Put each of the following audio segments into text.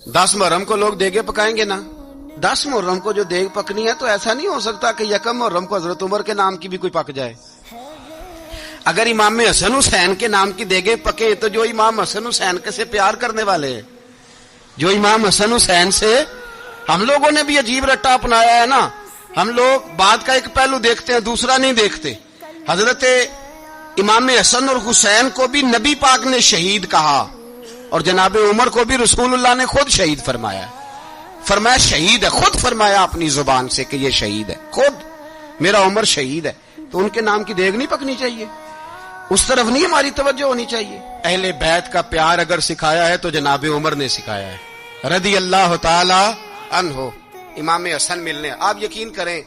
10 मुहर्रम को लोग देगे पकाएंगे ना, 10 मुहर्रम को जो देग पकनी है तो ऐसा नहीं हो सकता कि यकम मुहर्रम को हजरत उमर के नाम की भी कोई पक जाए। अगर इमाम हसन हुसैन के नाम की देगे पके तो जो इमाम हसन हुसैन के से प्यार करने वाले हैं, जो इमाम हसन हुसैन से, हम लोगों ने भी अजीब रट्टा अपनाया है ना, हम लोग बात का एक पहलू देखते हैं दूसरा नहीं देखते। हजरत इमाम हसन और हुसैन को भी नबी पाक ने शहीद कहा और जनाब उमर को भी रसूलुल्लाह ने खुद शहीद फरमाया, फरमाया शहीद है, खुद फरमाया अपनी जुबान से कि ये शहीद है, खुद मेरा उमर शहीद है। तो उनके नाम की देग नहीं पकनी चाहिए, उस तरफ नहीं हमारी तवज्जो होनी चाहिए। अहले बैत का प्यार अगर सिखाया है तो जनाब उमर ने सिखाया है, रदी अल्लाह ताला अन्हो। इमाम हसन मिलने, आप यकीन करें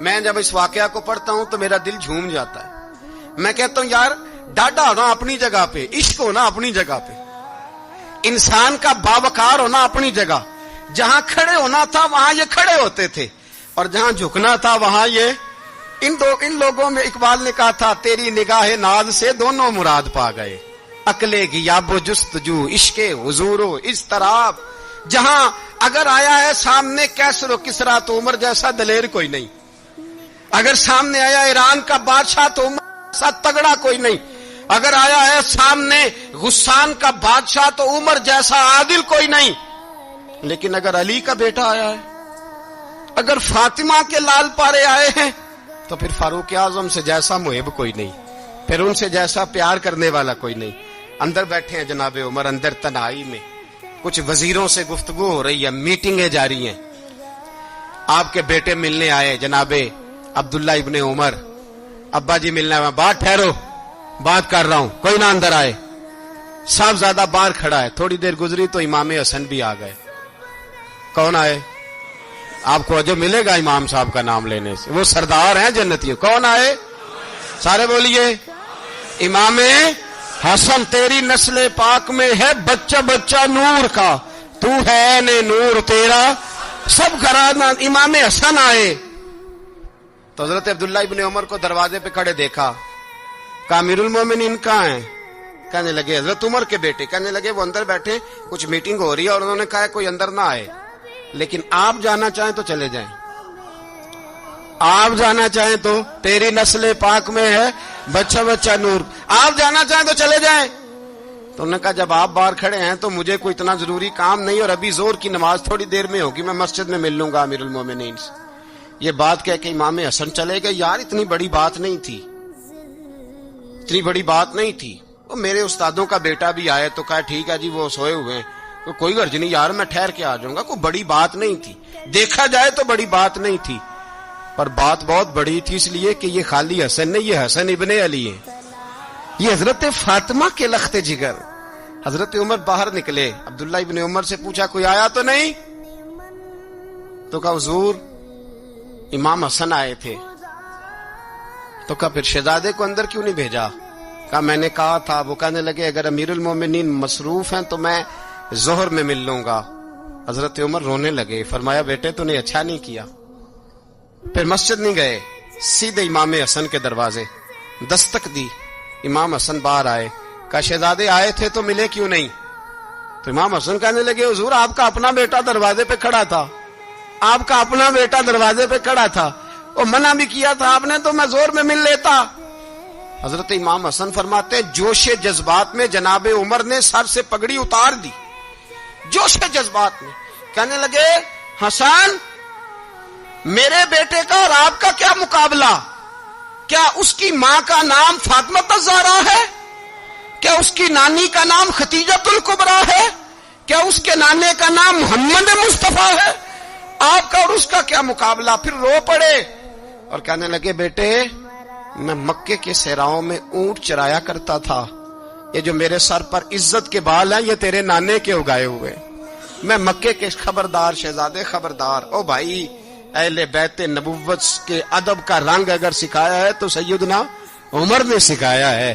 मैं जब इस वाकया को पढ़ता हूं तो मेरा दिल झूम जाता है। मैं कहता हूं यार डाढ़ा होना अपनी जगह पे, इश्क होना अपनी जगह पे, इंसान का बावकार होना अपनी जगह, जहां खड़े होना था वहां ये खड़े होते थे और जहां झुकना था वहां ये इन लोगों में इकबाल ने कहा था तेरी निगाह नाज से दोनों मुराद पा गए, अकले गियाबो जुस्तजू इश्के हुजूरो इस तरह। जहां अगर आया है सामने कैसरो किसरा तो उमर जैसा दलेर कोई नहीं, अगर सामने आया ईरान का बादशाह तो उमर जैसा तगड़ा कोई नहीं, अगर आया है सामने गुस्सान का बादशाह तो उमर जैसा आदिल कोई नहीं। लेकिन अगर अली का बेटा आया है, अगर फातिमा के लाल पारे आए हैं तो फिर फारूक आजम से जैसा मुहिब कोई नहीं, फिर उनसे जैसा प्यार करने वाला कोई नहीं। अंदर बैठे हैं जनाब उमर, अंदर तन्हाई में कुछ वजीरों से गुफ्तगू हो रही है, मीटिंगें जारी हैं। आपके बेटे मिलने आए जनाबे अब्दुल्ला इब्ने उमर, अब्बा जी मिलने आए, बात ठहरो बात कर रहा हूं, कोई ना अंदर आए। साहबजादा बाहर खड़ा है, थोड़ी देर गुजरी तो इमाम हसन भी आ गए। कौन आए? आपको अजब मिलेगा इमाम साहब का नाम लेने से, वो सरदार हैं जन्नती। कौन आए? सारे बोलिए इमाम हसन, तेरी नस्ल पाक में है बच्चा बच्चा नूर का, तू है ने नूर तेरा सब घराना। इमाम हसन आए तो हजरत अब्दुल्ला इब्ने उमर को दरवाजे पे खड़े देखा, कहा अमीरुल मोमिनीन कहां है? कहने लगे हजरत उमर के बेटे। कहने लगे वो अंदर बैठे, कुछ मीटिंग हो रही है और उन्होंने कहा कोई अंदर ना आए, लेकिन आप जाना चाहें तो चले जाएं, आप जाना चाहें तो, तेरी नस्ल पाक में है बच्चा बच्चा नूर, आप जाना चाहें तो चले जाएं। तो उन्होंने कहा जब आप बाहर खड़े हैं तो मुझे कोई इतना जरूरी काम नहीं और अभी जोर की नमाज थोड़ी देर में होगी, मैं मस्जिद में मिल लूंगा अमीरुल मोमिनीन से। ये बात कह के इमाम हसन चले गए। यार इतनी बड़ी बात नहीं थी, इतनी बड़ी बात नहीं थी। वो मेरे उस्तादों का बेटा भी आए तो कहा ठीक है जी वो सोए हुए हैं, तो कोई गर्ज नहीं यार मैं ठहर के आ जाऊंगा, कोई बड़ी बात नहीं थी। देखा जाए तो बड़ी बात नहीं थी, पर बात बहुत बड़ी थी इसलिए कि ये खाली हसन नहीं, ये हसन इब्ने अली है, ये हजरत फातिमा के लख्ते जिगर। हजरत उमर बाहर निकले, अब्दुल्ला इब्ने उमर से पूछा कोई आया तो नहीं? तो कहा हुजूर इमाम हसन आए थे। तो कहा फिर शहजादे को अंदर क्यों नहीं भेजा? कहा मैंने कहा था। वो कहने लगे अगर अमीरुल मोमिनीन मसरूफ हैं तो मैं जोहर में मिल लूंगा। हजरत उमर रोने लगे, फरमाया बेटे तूने अच्छा नहीं किया। फिर मस्जिद नहीं गए, सीधे इमाम हसन के दरवाजे दस्तक दी। इमाम हसन बाहर आए, कहा शहजादे आए थे तो मिले क्यों नहीं? तो इमाम हसन कहने लगे हुजूर आपका अपना बेटा दरवाजे पे खड़ा था, आपका अपना बेटा दरवाजे पे खड़ा था, वो मना भी किया था आपने तो मैं जोर में मिल लेता। हजरत इमाम हसन फरमाते जोशे जज्बात में जनाब उमर ने सर से पगड़ी उतार दी, जोशे जज्बात में। कहने लगे हसन मेरे बेटे का और आपका क्या मुकाबला? क्या उसकी मां का नाम फातिमा ज़हरा है? क्या उसकी नानी का नाम खतीजतुल कुबरा है? क्या उसके नाने का नाम मोहम्मद मुस्तफा है? आपका और उसका क्या मुकाबला? फिर रो पड़े और कहने लगे बेटे मैं मक्के के सहराओं में ऊंट चराया करता था, ये जो मेरे सर पर इज्जत के बाल हैं ये तेरे नाने के उगाए हुए, मैं मक्के के खबरदार शहजादे खबरदार। ओ भाई अहले बैत नबुव्वत के अदब का रंग अगर सिखाया है तो सैयदना उमर ने सिखाया है।